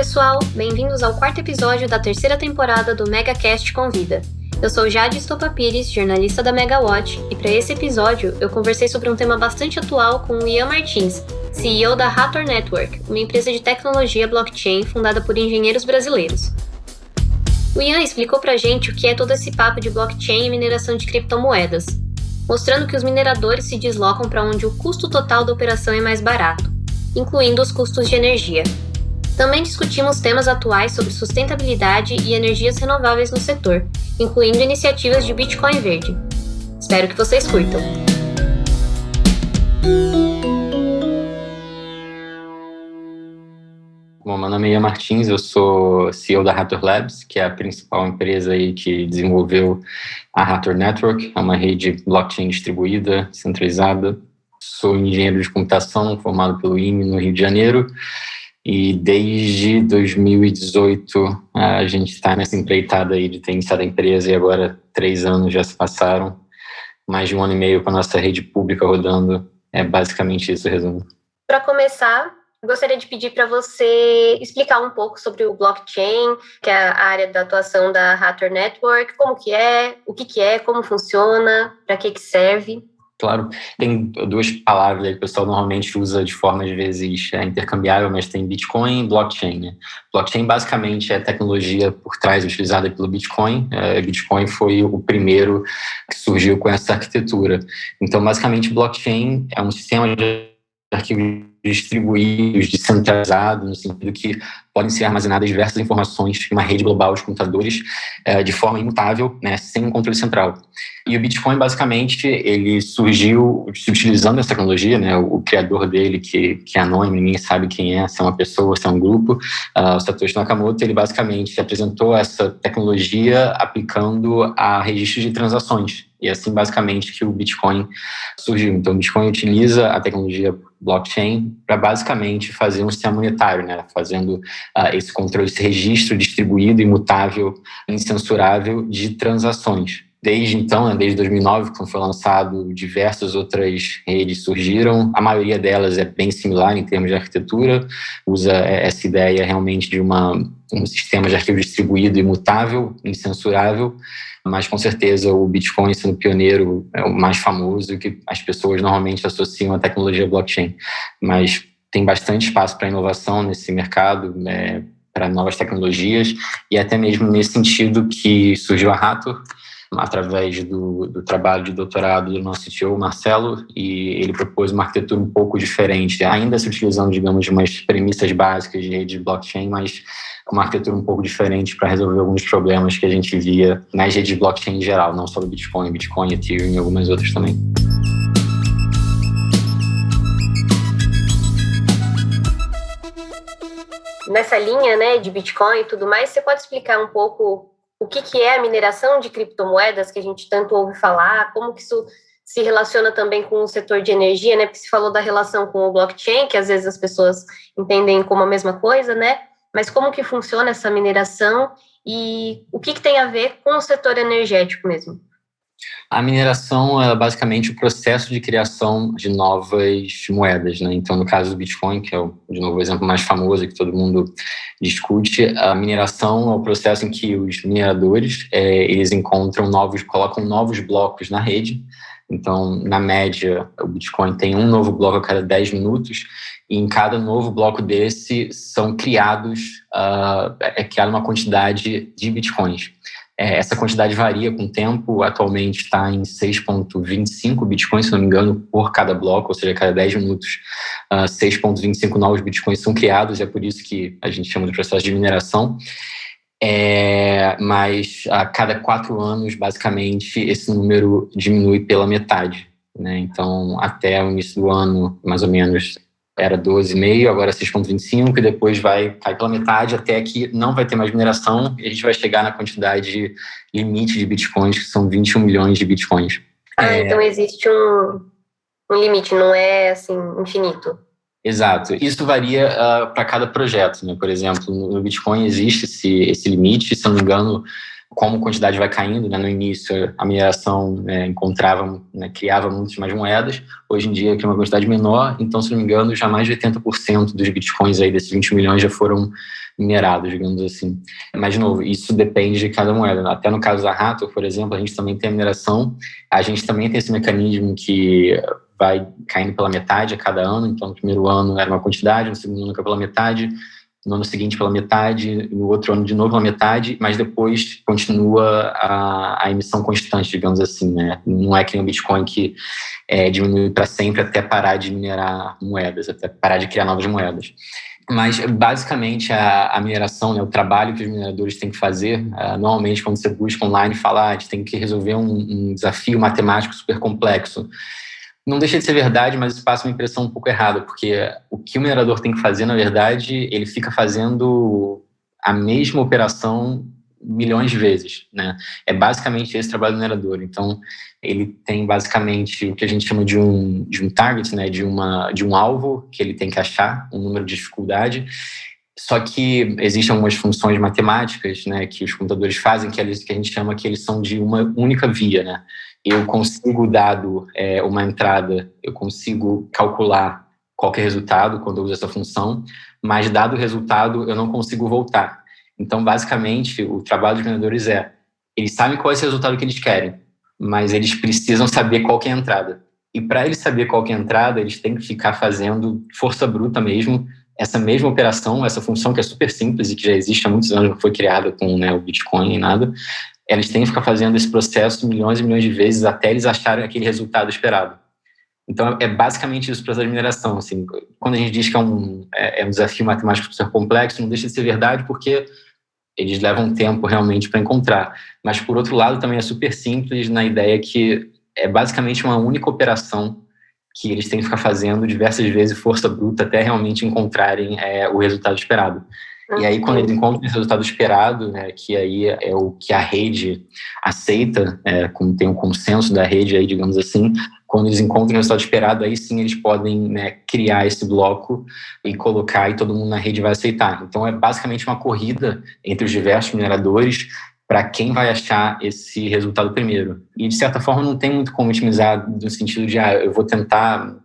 pessoal, bem-vindos ao quarto episódio da terceira temporada do MegaCast Convida. Eu sou Jade Stopapires, jornalista da Megawatt, e para esse episódio eu conversei sobre um tema bastante atual com o Ian Martins, CEO da Hathor Network, uma empresa de tecnologia blockchain fundada por engenheiros brasileiros. O Ian explicou pra gente o que é todo esse papo de blockchain e mineração de criptomoedas, mostrando que os mineradores se deslocam para onde o custo total da operação é mais barato, incluindo os custos de energia. Também discutimos temas atuais sobre sustentabilidade e energias renováveis no setor, incluindo iniciativas de Bitcoin verde. Espero que vocês curtam. Bom, meu nome é Ian Martins, eu sou CEO da Hathor Labs, que é a principal empresa aí que desenvolveu a Hathor Network, é uma rede blockchain distribuída, centralizada. Sou engenheiro de computação, formado pelo IME no Rio de Janeiro, e desde 2018 a gente está nessa empreitada aí de ter iniciado a empresa e agora 3 anos já se passaram, mais de 1 ano e meio com a nossa rede pública rodando, é basicamente isso o resumo. Para começar, gostaria de pedir para você explicar um pouco sobre o blockchain, que é a área da atuação da Hathor Network, como que é, o que é, como funciona, para que serve. Claro, tem 2 palavras aí que o pessoal normalmente usa de forma, às vezes, intercambiável, mas tem Bitcoin e blockchain, né? Blockchain, basicamente, é a tecnologia por trás utilizada pelo Bitcoin. Bitcoin foi o primeiro que surgiu com essa arquitetura. Então, basicamente, blockchain é um sistema de arquivos distribuídos, descentralizados, no sentido que podem ser armazenadas diversas informações em uma rede global de computadores de forma imutável, né, sem um controle central. E o Bitcoin, basicamente, ele surgiu utilizando essa tecnologia, né, o criador dele, que é anônimo, ninguém sabe quem é, se é uma pessoa, se é um grupo, o Satoshi Nakamoto, ele basicamente apresentou essa tecnologia aplicando a registro de transações. E assim, basicamente, que o Bitcoin surgiu. Então, o Bitcoin utiliza a tecnologia blockchain para basicamente fazer um sistema monetário, né? Fazendo esse controle, esse registro distribuído, imutável, incensurável de transações. Desde então, né, desde 2009, quando foi lançado, diversas outras redes surgiram. A maioria delas é bem similar em termos de arquitetura, usa essa ideia realmente de um sistema de arquivo distribuído, imutável, incensurável, mas com certeza o Bitcoin, sendo pioneiro, é o mais famoso que as pessoas normalmente associam à tecnologia blockchain. Mas tem bastante espaço para inovação nesse mercado, para novas tecnologias, e até mesmo nesse sentido que surgiu a Hathor, através do trabalho de doutorado do nosso CTO, Marcelo, e ele propôs uma arquitetura um pouco diferente, ainda se utilizando, digamos, de umas premissas básicas de rede de blockchain, mas com uma arquitetura um pouco diferente para resolver alguns problemas que a gente via nas redes de blockchain em geral, não só do Bitcoin, Ethereum e algumas outras também. Nessa linha, né, de Bitcoin e tudo mais, você pode explicar um pouco o que é a mineração de criptomoedas, que a gente tanto ouve falar, como que isso se relaciona também com o setor de energia, né? Porque você falou da relação com o blockchain, que às vezes as pessoas entendem como a mesma coisa, né? Mas como que funciona essa mineração e o que tem a ver com o setor energético mesmo? A mineração é basicamente o processo de criação de novas moedas, né? Então, no caso do Bitcoin, que é de novo o exemplo mais famoso que todo mundo discute, a mineração é o processo em que os mineradores eles colocam novos blocos na rede. Então, na média, o Bitcoin tem um novo bloco a cada 10 minutos, e em cada novo bloco desse são criada uma quantidade de Bitcoins. Essa quantidade varia com o tempo, atualmente está em 6,25 bitcoins, se não me engano, por cada bloco, ou seja, a cada 10 minutos, 6,25 novos bitcoins são criados, e é por isso que a gente chama de processo de mineração. Mas a cada 4 anos, basicamente, esse número diminui pela metade, né? Então, até o início do ano, mais ou menos, era 12,5, agora 6,25, e depois cai pela metade até que não vai ter mais mineração e a gente vai chegar na quantidade limite de bitcoins, que são 21 milhões de bitcoins. Então existe um limite, não é assim, infinito. Exato. Isso varia para cada projeto, né? Por exemplo, no Bitcoin existe esse limite, se não me engano, como a quantidade vai caindo, né? No início, a mineração encontrava, né, criava muitas mais moedas. Hoje em dia, cria uma quantidade menor. Então, se não me engano, já mais de 80% dos bitcoins aí, desses 20 milhões, já foram minerados, digamos assim. Mas, de novo, isso depende de cada moeda. Até no caso da Rato, por exemplo, a gente também tem a mineração. A gente também tem esse mecanismo que vai caindo pela metade a cada ano. Então, no primeiro ano era uma quantidade, no segundo ano pela metade, no ano seguinte pela metade, no outro ano de novo pela metade, mas depois continua a emissão constante, digamos assim, né? Não é que nem o Bitcoin que diminui para sempre até parar de minerar moedas, até parar de criar novas moedas. Mas, basicamente, a mineração, né, o trabalho que os mineradores têm que fazer, normalmente, quando você busca online, fala, a gente tem que resolver um desafio matemático super complexo. Não deixa de ser verdade, mas isso passa uma impressão um pouco errada, porque o que o minerador tem que fazer, na verdade, ele fica fazendo a mesma operação milhões de vezes, né? É basicamente esse trabalho do minerador. Então, ele tem basicamente o que a gente chama de um target, né? De um alvo que ele tem que achar, um número de dificuldade. Só que existem algumas funções matemáticas, né, que os computadores fazem, que a gente chama que eles são de uma única via, né? Eu consigo, dado uma entrada, eu consigo calcular qualquer resultado quando eu uso essa função, mas dado o resultado, eu não consigo voltar. Então, basicamente, o trabalho dos mineradores eles sabem qual é esse resultado que eles querem, mas eles precisam saber qual que é a entrada. E para eles saber qual que é a entrada, eles têm que ficar fazendo força bruta mesmo, essa mesma operação, essa função que é super simples e que já existe há muitos anos, não foi criada com, né, o Bitcoin nem nada, eles têm que ficar fazendo esse processo milhões e milhões de vezes até eles acharem aquele resultado esperado. Então, é basicamente isso o processo de mineração. Assim, quando a gente diz que é um desafio matemático super complexo, não deixa de ser verdade, porque eles levam tempo realmente para encontrar. Mas, por outro lado, também é super simples na ideia que é basicamente uma única operação que eles têm que ficar fazendo diversas vezes força bruta até realmente encontrarem o resultado esperado. E aí, quando eles encontram esse resultado esperado, né, que aí é o que a rede aceita, como tem um consenso da rede, aí, digamos assim, quando eles encontram o resultado esperado, aí sim eles podem, né, criar esse bloco e colocar e todo mundo na rede vai aceitar. Então, é basicamente uma corrida entre os diversos mineradores para quem vai achar esse resultado primeiro. E, de certa forma, não tem muito como otimizar no sentido de, eu vou tentar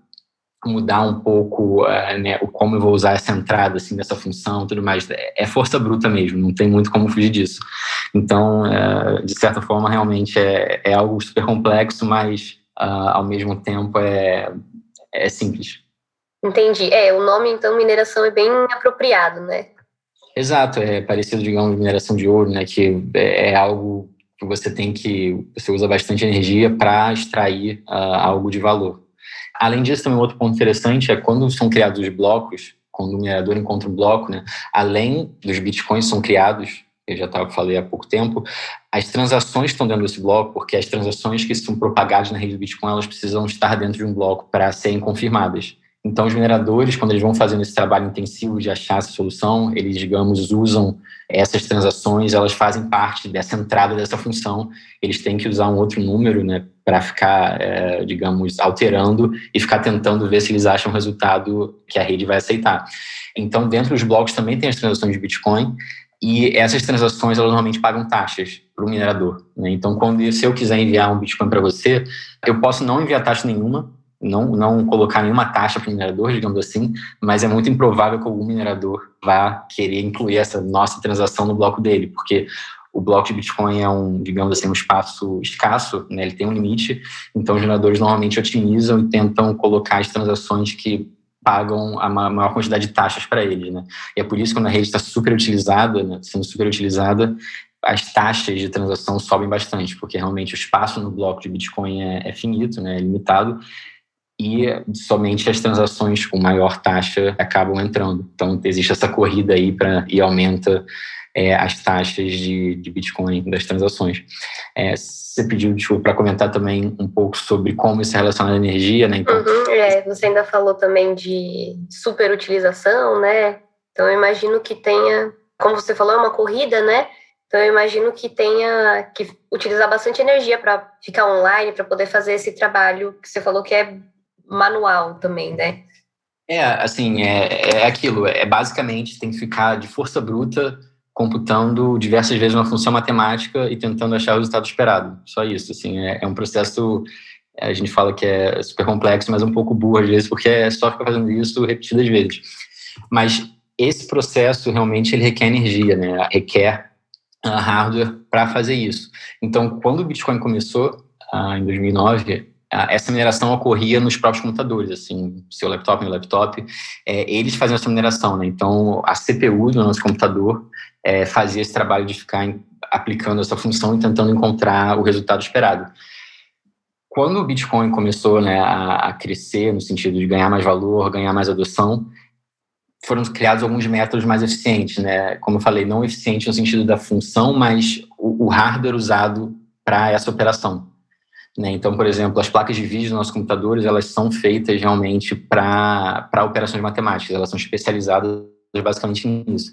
mudar um pouco né, como eu vou usar essa entrada assim, dessa função e tudo mais. É força bruta mesmo, não tem muito como fugir disso. Então, de certa forma, realmente é algo super complexo, mas ao mesmo tempo é simples. Entendi. O nome, então, mineração é bem apropriado, né? Exato, é parecido, digamos, mineração de ouro, né, que é algo que você usa bastante energia para extrair algo de valor. Além disso, também outro ponto interessante é quando são criados os blocos, quando o minerador encontra um bloco, né, além dos bitcoins são criados, eu já falei há pouco tempo, as transações estão dentro desse bloco, porque as transações que são propagadas na rede do Bitcoin, elas precisam estar dentro de um bloco para serem confirmadas. Então, os mineradores, quando eles vão fazendo esse trabalho intensivo de achar essa solução, eles, digamos, usam essas transações, elas fazem parte dessa entrada dessa função. Eles têm que usar um outro número, né, para ficar, digamos, alterando e ficar tentando ver se eles acham o resultado que a rede vai aceitar. Então, dentro dos blocos também tem as transações de Bitcoin e essas transações, elas normalmente pagam taxas para o minerador, né? Então, se eu quiser enviar um Bitcoin para você, eu posso não enviar taxa nenhuma, não colocar nenhuma taxa para o minerador, digamos assim, mas é muito improvável que algum minerador vá querer incluir essa nossa transação no bloco dele, porque o bloco de Bitcoin é digamos assim, um espaço escasso, né? Ele tem um limite, então os mineradores normalmente otimizam e tentam colocar as transações que pagam a maior quantidade de taxas para eles, né? E é por isso que quando a rede está super utilizada, né, sendo super utilizada, as taxas de transação sobem bastante, porque realmente o espaço no bloco de Bitcoin é finito, né, é limitado, e somente as transações com maior taxa acabam entrando. Então, existe essa corrida aí e aumenta as taxas de Bitcoin das transações. Você pediu, desculpa, para comentar também um pouco sobre como isso é relacionado à energia, né? Então, você ainda falou também de superutilização, né? Então, eu imagino que tenha, como você falou, é uma corrida, né? Então, eu imagino que tenha que utilizar bastante energia para ficar online, para poder fazer esse trabalho que você falou que é manual também, né? Assim, é aquilo. Basicamente, tem que ficar de força bruta computando diversas vezes uma função matemática e tentando achar o resultado esperado. Só isso, assim, é um processo, a gente fala que é super complexo, mas um pouco burro às vezes, porque é só ficar fazendo isso repetidas vezes. Mas esse processo realmente ele requer energia, né? Requer hardware para fazer isso. Então, quando o Bitcoin começou, em 2009, essa mineração ocorria nos próprios computadores, assim, seu laptop, meu laptop, eles faziam essa mineração, né? Então, a CPU do nosso computador fazia esse trabalho de ficar aplicando essa função e tentando encontrar o resultado esperado. Quando o Bitcoin começou, né, a crescer, no sentido de ganhar mais valor, ganhar mais adoção, foram criados alguns métodos mais eficientes, né? Como eu falei, não eficiente no sentido da função, mas o hardware usado para essa operação, né? Então, por exemplo, as placas de vídeo dos nossos computadores, elas são feitas realmente para operações matemáticas, elas são especializadas basicamente nisso.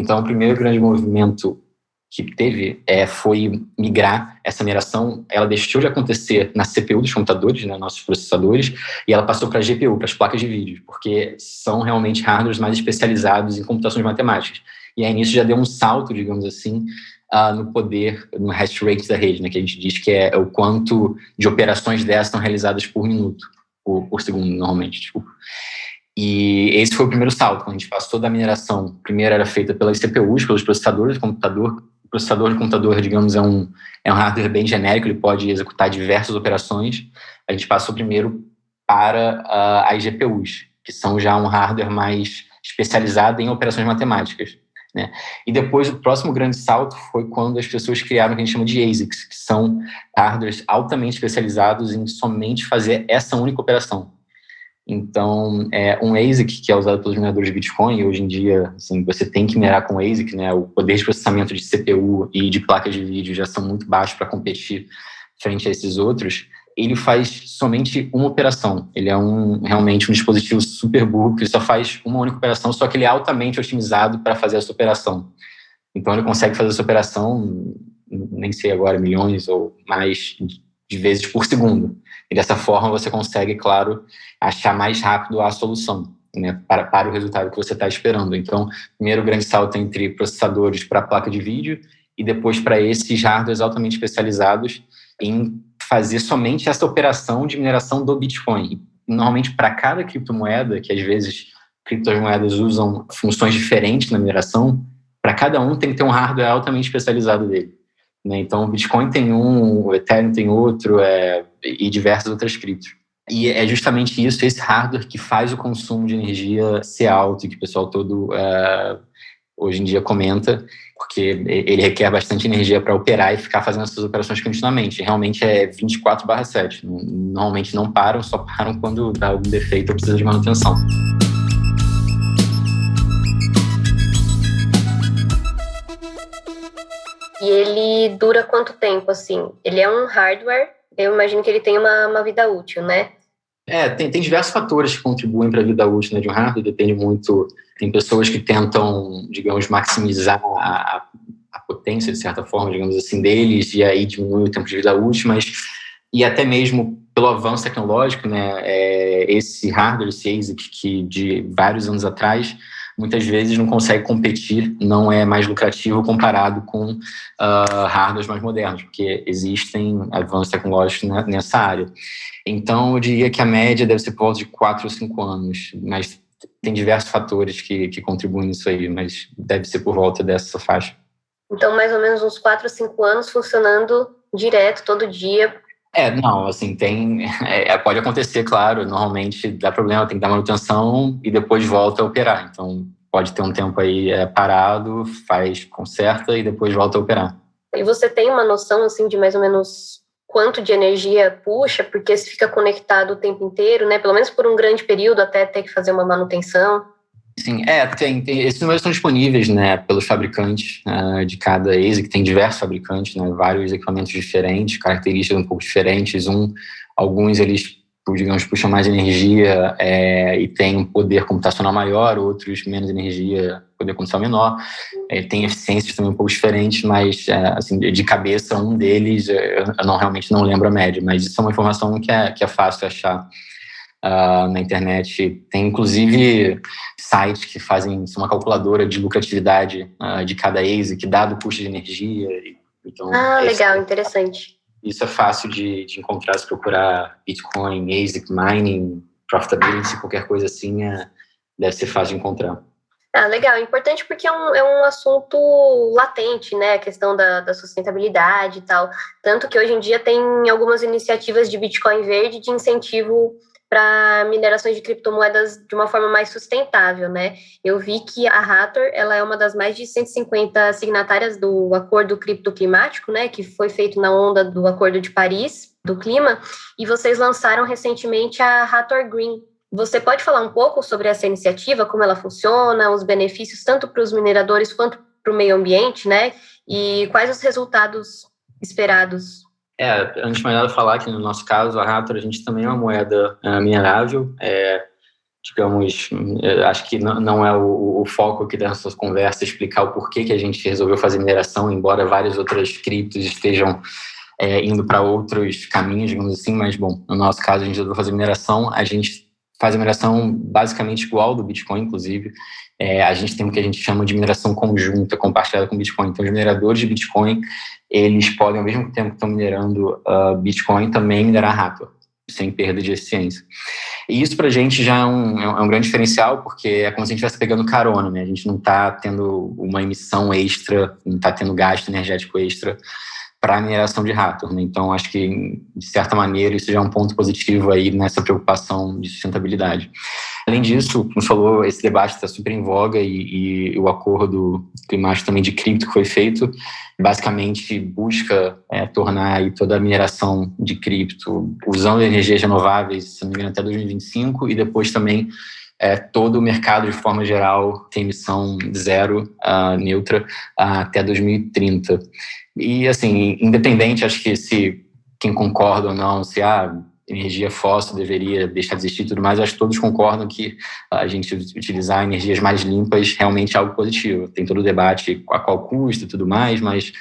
Então, o primeiro grande movimento que teve foi migrar essa mineração. Ela deixou de acontecer na CPU dos computadores, né, nossos processadores, e ela passou para a GPU, para as placas de vídeo, porque são realmente hardwares mais especializados em computações matemáticas. E aí nisso já deu um salto, digamos assim, no poder, no hash rate da rede, né, que a gente diz que é o quanto de operações dessas são realizadas por minuto, por segundo, normalmente, desculpa. E esse foi o primeiro salto, quando a gente passou da mineração. Primeiro era feita pelas CPUs, pelos processadores do computador. O processador de computador, digamos, é um hardware bem genérico, ele pode executar diversas operações. A gente passou primeiro para as GPUs, que são já um hardware mais especializado em operações matemáticas, né? E depois, o próximo grande salto foi quando as pessoas criaram o que a gente chama de ASICs, que são hardwares altamente especializados em somente fazer essa única operação. Então, um ASIC, que é usado pelos mineradores de Bitcoin, e hoje em dia, assim, você tem que minerar com ASIC, né? O poder de processamento de CPU e de placas de vídeo já são muito baixos para competir frente a esses outros. Ele faz somente uma operação. Ele é realmente um dispositivo super burro que só faz uma única operação, só que ele é altamente otimizado para fazer essa operação. Então, ele consegue fazer essa operação, nem sei agora, milhões ou mais de vezes por segundo. E dessa forma você consegue, claro, achar mais rápido a solução, né, para o resultado que você está esperando. Então, primeiro grande salto entre processadores para a placa de vídeo e depois para esses hardwares altamente especializados em fazer somente essa operação de mineração do Bitcoin. E, normalmente, para cada criptomoeda, que às vezes criptomoedas usam funções diferentes na mineração, para cada um tem que ter um hardware altamente especializado dele, né? Então, o Bitcoin tem um, o Ethereum tem outro, e diversas outras criptos. E é justamente isso, esse hardware, que faz o consumo de energia ser alto, e que o pessoal todo hoje em dia comenta, porque ele requer bastante energia para operar e ficar fazendo essas operações continuamente. Realmente é 24/7. Normalmente não param, só param quando dá algum defeito ou precisa de manutenção. E ele dura quanto tempo, assim? Ele é um hardware, eu imagino que ele tem uma vida útil, né? Tem diversos fatores que contribuem para a vida útil, né, de um hardware, depende muito. Tem pessoas que tentam, digamos, maximizar a potência, de certa forma, digamos assim, deles, e aí diminui o tempo de vida útil, e até mesmo pelo avanço tecnológico, né, esse hardware, esse ASIC, que de vários anos atrás, muitas vezes não consegue competir, não é mais lucrativo comparado com hardwares mais modernos, porque existem avanços tecnológicos nessa área. Então, eu diria que a média deve ser por volta de 4 ou 5 anos, mas tem diversos fatores que contribuem nisso aí, mas deve ser por volta dessa faixa. Então, mais ou menos uns 4 ou 5 anos funcionando direto, todo dia. Não, assim, pode acontecer, claro, normalmente dá problema, tem que dar manutenção e depois volta a operar. Então, pode ter um tempo aí parado, conserta e depois volta a operar. E você tem uma noção, assim, de mais ou menos quanto de energia puxa, porque se fica conectado o tempo inteiro, né? Pelo menos por um grande período, até ter que fazer uma manutenção. Sim, tem. Esses números são disponíveis, né, pelos fabricantes de cada ASIC, tem diversos fabricantes, né, vários equipamentos diferentes, características um pouco diferentes. Alguns eles, digamos, puxam mais energia e têm um poder computacional maior, outros menos energia, poder computacional menor. Tem eficiências também um pouco diferentes, mas assim, de cabeça, um deles, eu realmente não lembro a média, mas isso é uma informação que é fácil achar na internet. Tem, inclusive, sites que fazem uma calculadora de lucratividade de cada ASIC, dado o custo de energia. Então, legal, interessante. Isso é fácil de encontrar, se procurar Bitcoin, ASIC, mining, profitability, qualquer coisa assim, deve ser fácil de encontrar. Legal, é importante porque é um assunto latente, né, a questão da sustentabilidade e tal, tanto que hoje em dia tem algumas iniciativas de Bitcoin verde de incentivo para minerações de criptomoedas de uma forma mais sustentável, né? Eu vi que a Hathor, ela é uma das mais de 150 signatárias do Acordo Cripto Climático, né, que foi feito na onda do Acordo de Paris, do clima, e vocês lançaram recentemente a Hathor Green. Você pode falar um pouco sobre essa iniciativa, como ela funciona, os benefícios tanto para os mineradores quanto para o meio ambiente, né? E quais os resultados esperados? Antes de mais nada falar que no nosso caso, a Hathor, a gente também é uma moeda minerável, digamos, acho que não é o foco aqui da nossa conversa explicar o porquê que a gente resolveu fazer mineração, embora várias outras criptos estejam indo para outros caminhos, digamos assim, mas, bom, no nosso caso, a gente resolveu fazer mineração, a gente faz a mineração basicamente igual do Bitcoin, inclusive. A gente tem o que a gente chama de mineração conjunta, compartilhada com Bitcoin. Então, os mineradores de Bitcoin, eles podem, ao mesmo tempo que estão minerando Bitcoin, também minerar Hathor, sem perda de eficiência. E isso, para a gente, já é um grande diferencial, porque é como se a gente estivesse pegando carona, né? A gente não está tendo uma emissão extra, não está tendo gasto energético extra para a mineração de Hathor, né? Então, acho que, de certa maneira, isso já é um ponto positivo aí nessa preocupação de sustentabilidade. Além disso, como você falou, esse debate está super em voga e o acordo climático também de cripto que foi feito, basicamente busca tornar aí toda a mineração de cripto usando energias renováveis, se não me engano, até 2025, e depois também todo o mercado, de forma geral, tem emissão zero, neutra, até 2030. E, assim, independente, acho que se quem concorda ou não, se a energia fóssil deveria deixar de existir e tudo mais, acho que todos concordam que a gente utilizar energias mais limpas realmente é algo positivo. Tem todo o debate a qual custo e tudo mais, mas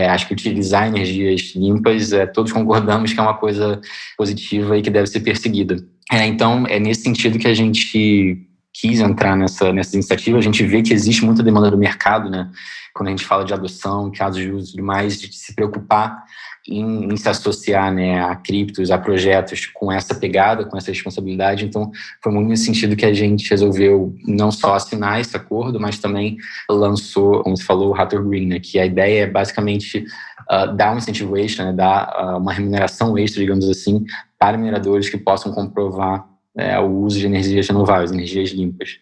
acho que utilizar energias limpas, todos concordamos que é uma coisa positiva e que deve ser perseguida. Então, é nesse sentido que a gente quis entrar nessa iniciativa. A gente vê que existe muita demanda do mercado, né? Quando a gente fala de adoção, casos de uso e tudo mais, de se preocupar em se associar, né, a criptos, a projetos com essa pegada, com essa responsabilidade. Então, foi muito nesse sentido que a gente resolveu não só assinar esse acordo, mas também lançou, como você falou, o Hathor Green, né, que a ideia é basicamente dar um incentivo extra, né, dar uma remuneração extra, digamos assim, para mineradores que possam comprovar o uso de energias renováveis, energias limpas.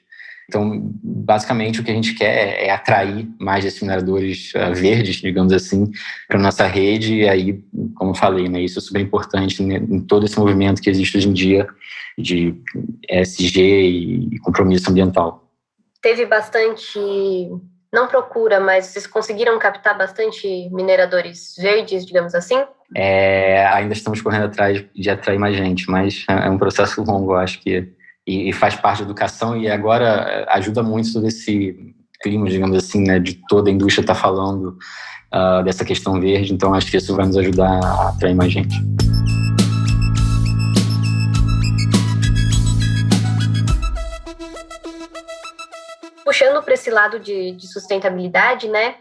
Então, basicamente, o que a gente quer é atrair mais desses mineradores verdes, digamos assim, para a nossa rede. E aí, como eu falei, né, isso é super importante, né, em todo esse movimento que existe hoje em dia de ESG e compromisso ambiental. Teve bastante, não procura, mas vocês conseguiram captar bastante mineradores verdes, digamos assim? Ainda estamos correndo atrás de atrair mais gente, mas é um processo longo, eu acho que e faz parte da educação, e agora ajuda muito todo esse clima, digamos assim, né, de toda a indústria estar falando dessa questão verde, então acho que isso vai nos ajudar a atrair mais gente. Puxando para esse lado de sustentabilidade, né,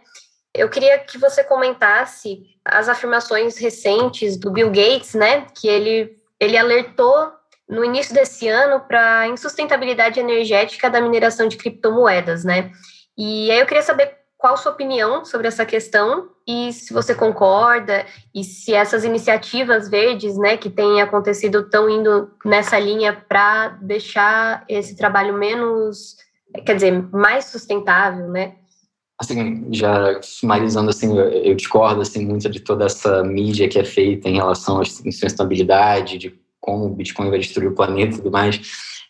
eu queria que você comentasse as afirmações recentes do Bill Gates, né, que ele alertou no início desse ano para a insustentabilidade energética da mineração de criptomoedas, né? E aí eu queria saber qual a sua opinião sobre essa questão e se você concorda e se essas iniciativas verdes, né, que têm acontecido estão indo nessa linha para deixar esse trabalho mais sustentável, né? Assim, já sumarizando, assim, eu discordo, assim, muito de toda essa mídia que é feita em relação à sustentabilidade, de como o Bitcoin vai destruir o planeta e tudo mais.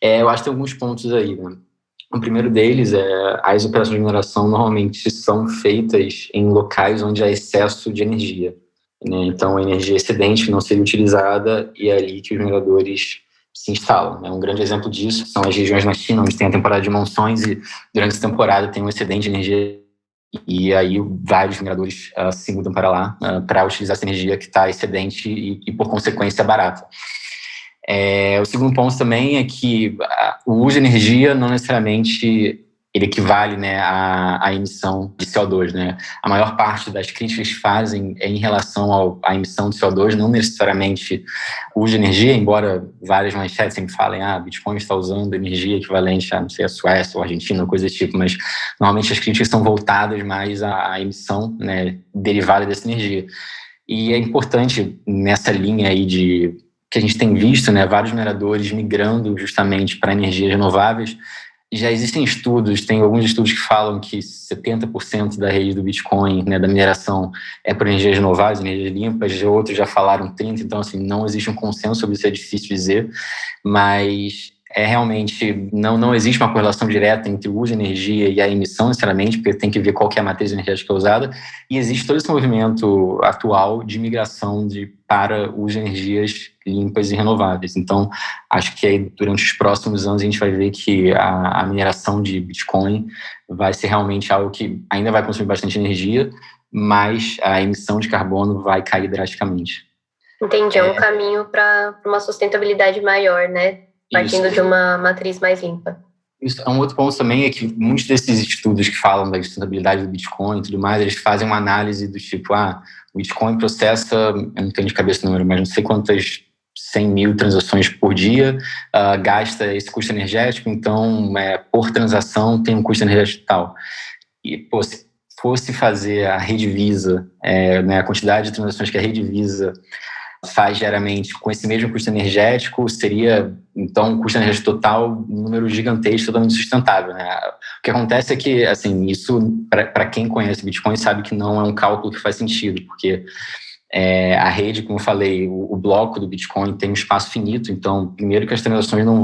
Eu acho que tem alguns pontos aí, né? O primeiro deles as operações de mineração normalmente são feitas em locais onde há excesso de energia, né? Então, a energia excedente não seria utilizada e é ali que os mineradores se instalam, né? Um grande exemplo disso são as regiões na China, onde tem a temporada de monções e durante essa temporada tem um excedente de energia e aí vários mineradores se mudam para lá para utilizar essa energia que está excedente e, por consequência, barata. O segundo ponto também é que o uso de energia não necessariamente ele equivale, né, à emissão de CO2, né? A maior parte das críticas que fazem é em relação à emissão de CO2, não necessariamente o uso de energia, embora várias manchetes sempre falem Bitcoin está usando energia equivalente a, não sei, a Suécia ou a Argentina, coisa desse tipo, mas normalmente as críticas são voltadas mais à emissão, né, derivada dessa energia. E é importante nessa linha aí que a gente tem visto, né, vários mineradores migrando justamente para energias renováveis. Já existem estudos, tem alguns estudos que falam que 70% da rede do Bitcoin, né, da mineração, é por energias renováveis, energias limpas, outros já falaram 30%, então assim, não existe um consenso sobre isso, é difícil dizer, mas realmente não existe uma correlação direta entre o uso de energia e a emissão, necessariamente, porque tem que ver qual que é a matriz energética usada, e existe todo esse movimento atual de migração para o uso de energias limpas e renováveis. Então, acho que aí, durante os próximos anos a gente vai ver que a mineração de Bitcoin vai ser realmente algo que ainda vai consumir bastante energia, mas a emissão de carbono vai cair drasticamente. Entendi, é um caminho para uma sustentabilidade maior, né? Partindo de uma matriz mais limpa. Isso é um outro ponto também, é que muitos desses estudos que falam da sustentabilidade do Bitcoin e tudo mais, eles fazem uma análise do tipo, o Bitcoin processa, eu não tenho de cabeça o número, mas não sei quantas 100 mil transações por dia, gasta esse custo energético, então por transação tem um custo energético tal. E, se fosse fazer a rede Visa, né, a quantidade de transações que a rede Visa faz diariamente com esse mesmo custo energético, seria, então, um custo energético total, um número gigantesco, totalmente sustentável, né? O que acontece é que, assim, isso, para quem conhece Bitcoin, sabe que não é um cálculo que faz sentido, porque a rede, como eu falei, o bloco do Bitcoin tem um espaço finito, então, primeiro que as transações não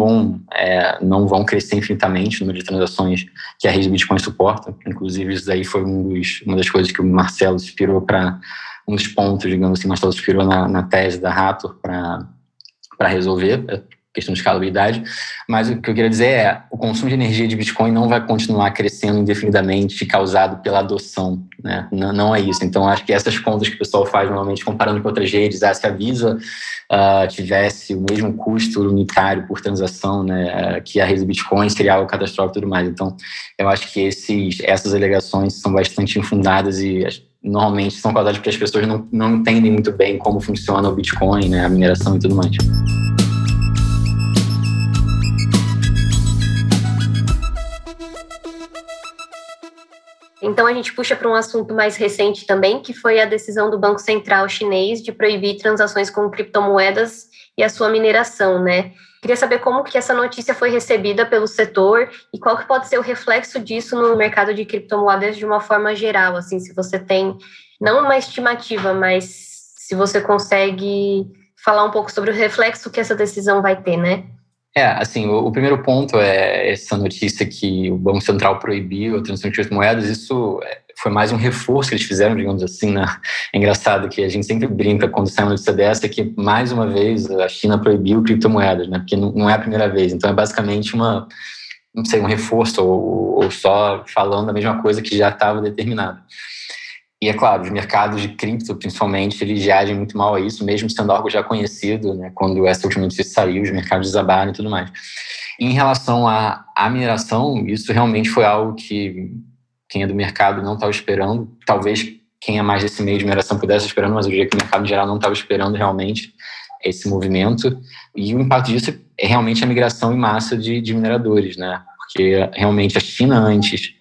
vão crescer infinitamente, o número de transações que a rede do Bitcoin suporta. Inclusive, isso daí foi uma das coisas que o Marcelo se inspirou para um dos pontos, digamos assim, Marcelo se inspirou na tese da Hathor para resolver a questão de escalabilidade. Mas o que eu queria dizer o consumo de energia de Bitcoin não vai continuar crescendo indefinidamente causado pela adoção, né? Não é isso. Então, acho que essas contas que o pessoal faz normalmente comparando com outras redes, se a Visa tivesse o mesmo custo unitário por transação, né, que a rede do Bitcoin, seria algo catastrófico e tudo mais. Então, eu acho que essas alegações são bastante infundadas e normalmente são causadas porque as pessoas não entendem muito bem como funciona o Bitcoin, né, a mineração e tudo mais. Então a gente puxa para um assunto mais recente também, que foi a decisão do Banco Central chinês de proibir transações com criptomoedas e a sua mineração, né? Queria saber como que essa notícia foi recebida pelo setor e qual que pode ser o reflexo disso no mercado de criptomoedas de uma forma geral, assim, se você tem, não uma estimativa, mas se você consegue falar um pouco sobre o reflexo que essa decisão vai ter, né? Assim, o primeiro ponto é essa notícia que o Banco Central proibiu a transação de criptomoedas. Isso foi mais um reforço que eles fizeram, digamos assim, né? É engraçado que a gente sempre brinca quando sai uma notícia dessa que, mais uma vez, a China proibiu criptomoedas, né? Porque não é a primeira vez. Então, é basicamente um reforço ou só falando a mesma coisa que já estava determinada. E, é claro, os mercados de cripto, principalmente, eles reagem muito mal a isso, mesmo sendo algo já conhecido, né? Quando essa última notícia saiu, os mercados desabaram e tudo mais. Em relação à mineração, isso realmente foi algo que quem é do mercado não estava esperando. Talvez quem é mais desse meio de mineração pudesse estar esperando, mas eu diria que o mercado em geral não estava esperando realmente esse movimento. E o impacto disso é realmente a migração em massa de mineradores, né? Porque realmente a China antes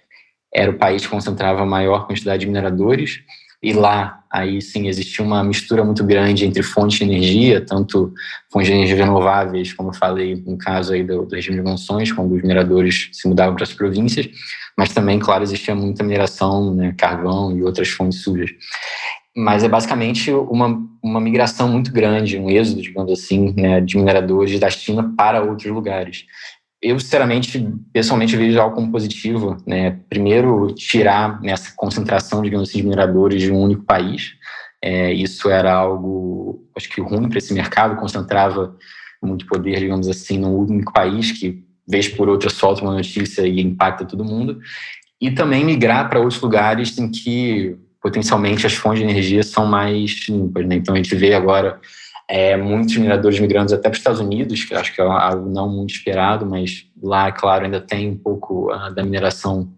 era o país que concentrava a maior quantidade de mineradores, e lá, aí sim, existia uma mistura muito grande entre fontes de energia, tanto fontes de energia renováveis, como eu falei, no caso aí do regime de monções, quando os mineradores se mudavam para as províncias, mas também, claro, existia muita mineração, né, carvão e outras fontes sujas. Mas é basicamente uma migração muito grande, um êxodo, digamos assim, né, de mineradores da China para outros lugares. Eu, sinceramente, pessoalmente, vejo algo como positivo, né? Primeiro, tirar essa concentração, digamos assim, de mineradores de um único país. Isso era algo, acho que ruim para esse mercado, concentrava muito poder, digamos assim, num único país, que, vez por outra, solta uma notícia e impacta todo mundo. E também migrar para outros lugares em que, potencialmente, as fontes de energia são mais limpas, né? Então, a gente vê agora muitos mineradores migrando até para os Estados Unidos, que eu acho que é algo não muito esperado, mas lá, claro, ainda tem um pouco da mineração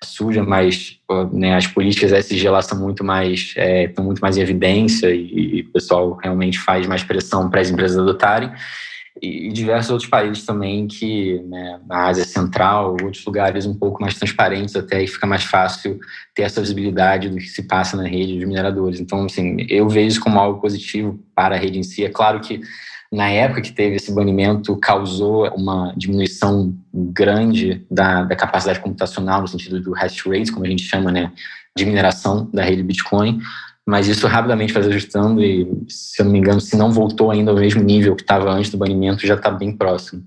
suja, mas né, as políticas ESG lá são muito mais, estão muito mais em evidência e o pessoal realmente faz mais pressão para as empresas adotarem. E diversos outros países também que, né, na Ásia Central, outros lugares um pouco mais transparentes até, e fica mais fácil ter essa visibilidade do que se passa na rede dos mineradores. Então, assim, eu vejo isso como algo positivo para a rede em si. É claro que na época que teve esse banimento causou uma diminuição grande da capacidade computacional, no sentido do hash rate, como a gente chama, né, de mineração da rede Bitcoin, mas isso rapidamente vai ajustando e, se eu não me engano, se não voltou ainda ao mesmo nível que estava antes do banimento, já está bem próximo.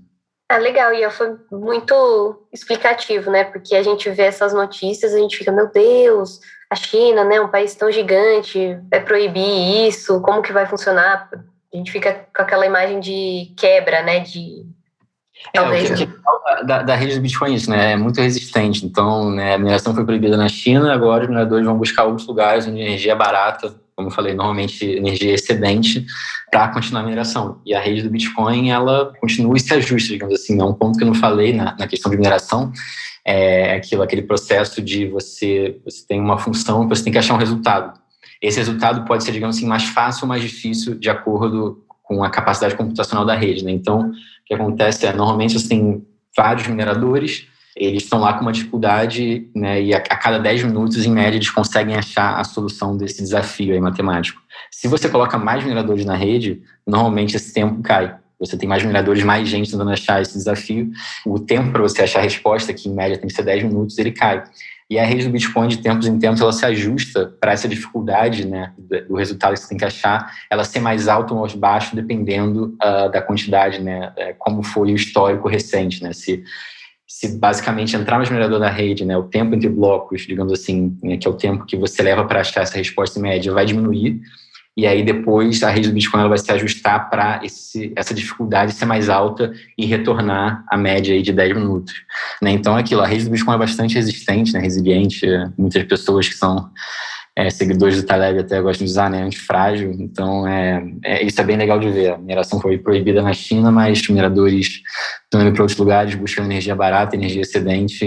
Legal, e foi muito explicativo, né? Porque a gente vê essas notícias, a gente fica, meu Deus, a China, né, um país tão gigante, vai proibir isso, como que vai funcionar? A gente fica com aquela imagem de quebra, né? Talvez. O que da rede do Bitcoin é isso, né? É muito resistente. Então, né, a mineração foi proibida na China, agora os mineradores vão buscar outros lugares onde a energia é barata, como eu falei, normalmente energia excedente, para continuar a mineração. E a rede do Bitcoin, ela continua e se ajusta, digamos assim. É um ponto que eu não falei na questão de mineração, aquele processo de você tem uma função, você tem que achar um resultado. Esse resultado pode ser, digamos assim, mais fácil ou mais difícil de acordo com a capacidade computacional da rede, né? Então, o que acontece normalmente você tem vários mineradores, eles estão lá com uma dificuldade, né, e a cada 10 minutos, em média, eles conseguem achar a solução desse desafio aí matemático. Se você coloca mais mineradores na rede, normalmente esse tempo cai. Você tem mais mineradores, mais gente tentando achar esse desafio. O tempo para você achar a resposta, que em média tem que ser 10 minutos, ele cai. E a rede do Bitcoin, de tempos em tempos, ela se ajusta para essa dificuldade, né, do resultado que você tem que achar, ela ser mais alta ou mais baixo, dependendo da quantidade, né, como foi o histórico recente, né, se basicamente entrar mais minerador na rede, né, o tempo entre blocos, digamos assim, né, que é o tempo que você leva para achar essa resposta em média, vai diminuir, e aí depois a rede do Bitcoin ela vai se ajustar para essa dificuldade ser mais alta e retornar a média aí de 10 minutos. Né? Então é aquilo, a rede do Bitcoin é bastante resistente, né, resiliente, muitas pessoas que são seguidores do Taleb até gostam de usar, né, antifrágil, então isso é bem legal de ver. A mineração foi proibida na China, mas os mineradores estão indo para outros lugares, buscando energia barata, energia excedente,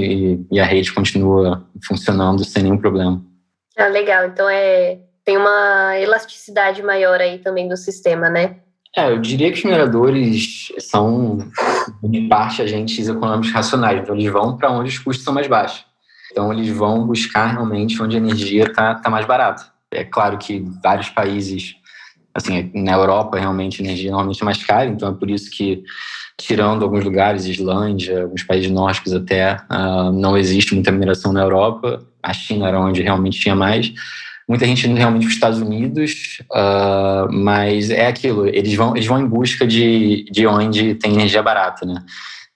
e a rede continua funcionando sem nenhum problema. Legal, então tem uma elasticidade maior aí também do sistema, né? Eu diria que os mineradores são, em parte, agentes econômicos racionais, então eles vão para onde os custos são mais baixos. Então eles vão buscar realmente onde a energia está mais barata. É claro que vários países, assim, na Europa realmente a energia normalmente é mais cara, então é por isso que, tirando alguns lugares, Islândia, alguns países nórdicos até, não existe muita mineração na Europa. A China era onde realmente tinha mais. Muita gente indo realmente para os Estados Unidos, mas é aquilo, eles vão em busca de onde tem energia barata, né?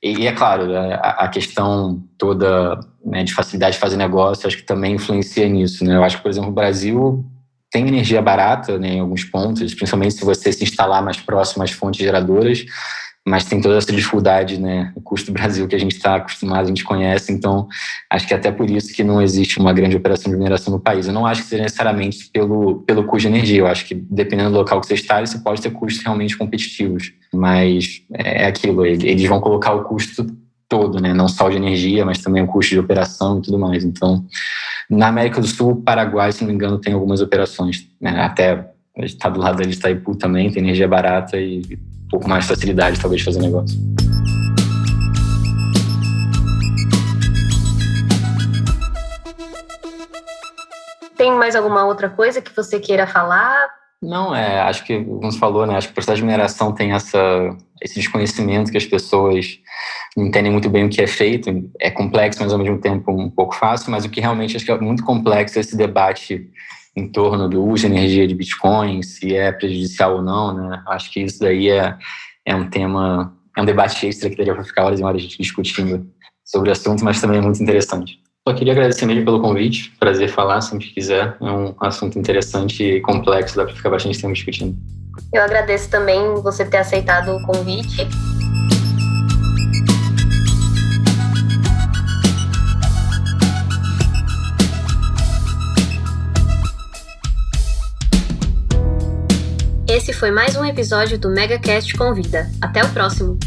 E é claro, a questão toda, né, de facilidade de fazer negócio, acho que também influencia nisso, né? Eu acho que, por exemplo, o Brasil tem energia barata, né, em alguns pontos, principalmente se você se instalar mais próximo às fontes geradoras, mas tem toda essa dificuldade, né, o custo do Brasil que a gente está acostumado, a gente conhece, então acho que até por isso que não existe uma grande operação de mineração no país. Eu não acho que seja necessariamente pelo custo de energia, eu acho que dependendo do local que você está, você pode ter custos realmente competitivos, mas é aquilo, eles vão colocar o custo todo, né, não só de energia, mas também o custo de operação e tudo mais. Então, na América do Sul, o Paraguai, se não me engano, tem algumas operações, né, até está do lado da Itaipu também, tem energia barata e um pouco mais facilidade, talvez, de fazer negócio. Tem mais alguma outra coisa que você queira falar? Não, acho que, como você falou, né, acho que o processo de mineração tem esse desconhecimento que as pessoas não entendem muito bem o que é feito. É complexo, mas ao mesmo tempo um pouco fácil, mas o que realmente acho que é muito complexo é esse debate em torno do uso de energia de Bitcoin, se é prejudicial ou não, né? Acho que isso daí é um tema, é um debate extra que daria para ficar horas e horas discutindo sobre o assunto, mas também é muito interessante. Só queria agradecer mesmo pelo convite, prazer falar sempre que quiser, é um assunto interessante e complexo, dá para ficar bastante tempo discutindo. Eu agradeço também você ter aceitado o convite. Esse Esse foi mais um episódio do MegaCast Convida. Até o próximo!